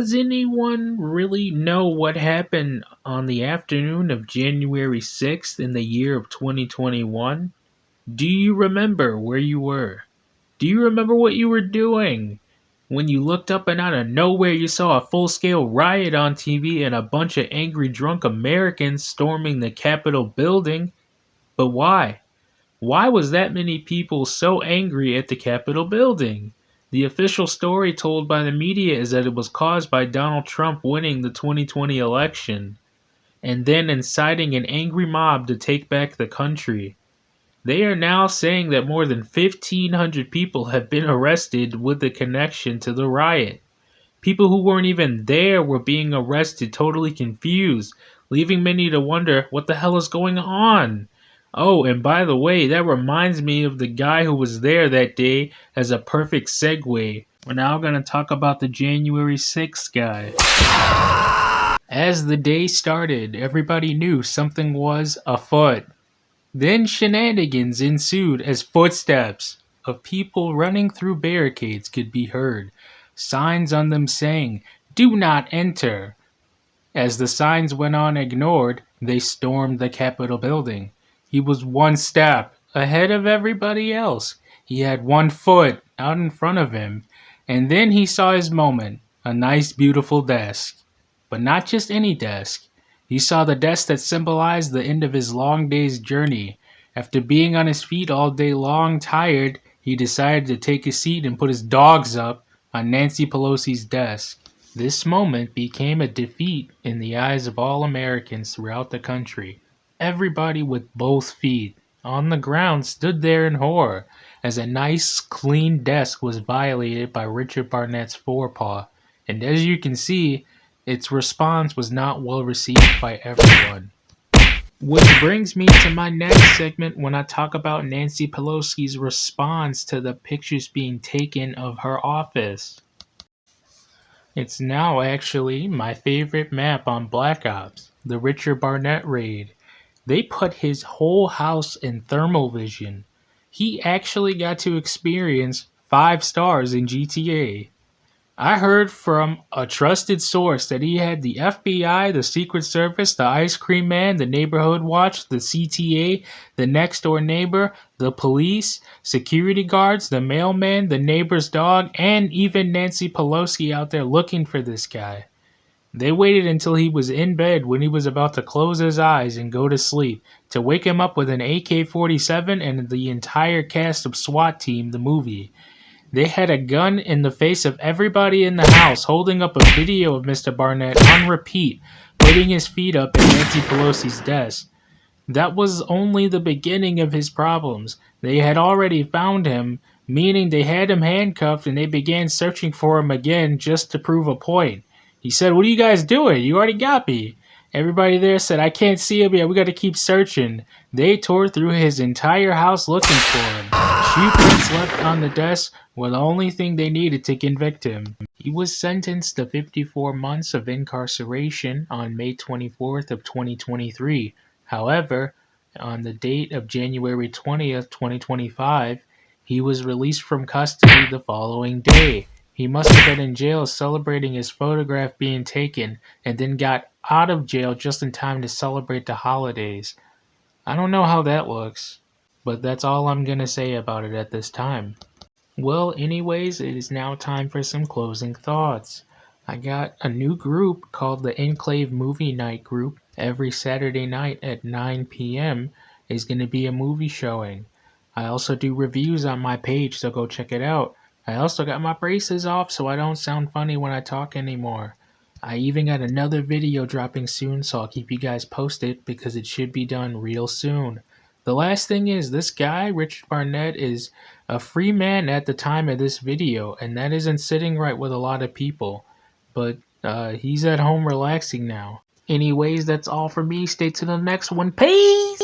Does anyone really know what happened on the afternoon of January 6th in the year of 2021? Do you remember where you were? Do you remember what you were doing? When you looked up and out of nowhere you saw a full-scale riot on TV and a bunch of angry drunk Americans storming the Capitol building. But why? Why was that many people so angry at the Capitol building? The official story told by the media is that it was caused by Donald Trump winning the 2020 election and then inciting an angry mob to take back the country. They are now saying that more than 1,500 people have been arrested with a connection to the riot. People who weren't even there were being arrested, totally confused, leaving many to wonder what the hell is going on. Oh, and by the way, that reminds me of the guy who was there that day as a perfect segue. We're now going to talk about the January 6th guy. As the day started, everybody knew something was afoot. Then shenanigans ensued as footsteps of people running through barricades could be heard, signs on them saying, "Do not enter." As the signs went on ignored, they stormed the Capitol building. He was one step ahead of everybody else. He had one foot out in front of him, and then he saw his moment, a nice beautiful desk. But not just any desk. He saw the desk that symbolized the end of his long day's journey. After being on his feet all day long, tired, he decided to take a seat and put his dogs up on Nancy Pelosi's desk. This moment became a defeat in the eyes of all Americans throughout the country. Everybody with both feet on the ground stood there in horror as a nice, clean desk was violated by Richard Barnett's forepaw. And as you can see, its response was not well received by everyone. Which brings me to my next segment when I talk about Nancy Pelosi's response to the pictures being taken of her office. It's now actually my favorite map on Black Ops, the Richard Barnett raid. They put his whole house in thermal vision. He actually got to experience 5 stars in GTA. I heard from a trusted source that he had the FBI, the Secret Service, the Ice Cream Man, the Neighborhood Watch, the CTA, the next door neighbor, the police, security guards, the mailman, the neighbor's dog, and even Nancy Pelosi out there looking for this guy. They waited until he was in bed when he was about to close his eyes and go to sleep to wake him up with an AK-47 and the entire cast of SWAT Team, the movie. They had a gun in the face of everybody in the house, holding up a video of Mr. Barnett on repeat, putting his feet up at Nancy Pelosi's desk. That was only the beginning of his problems. They had already found him, meaning they had him handcuffed and they began searching for him again just to prove a point. He said, "What are you guys doing? You already got me." Everybody there said, "I can't see him yet. We got to keep searching." They tore through his entire house looking for him. Shoe prints left on the desk were the only thing they needed to convict him. He was sentenced to 54 months of incarceration on May 24th of 2023. However, on the date of January 20th, 2025, he was released from custody the following day. He must have been in jail celebrating his photograph being taken and then got out of jail just in time to celebrate the holidays. I don't know how that looks, but that's all I'm going to say about it at this time. Well, anyways, it is now time for some closing thoughts. I got a new group called the Enclave Movie Night Group. Every Saturday night at 9 p.m. is going to be a movie showing. I also do reviews on my page, so go check it out. I also got my braces off so I don't sound funny when I talk anymore. I even got another video dropping soon, so I'll keep you guys posted because it should be done real soon. The last thing is, this guy, Richard Barnett, is a free man at the time of this video, and that isn't sitting right with a lot of people. But he's at home relaxing now. Anyways, that's all for me. Stay to the next one. Peace!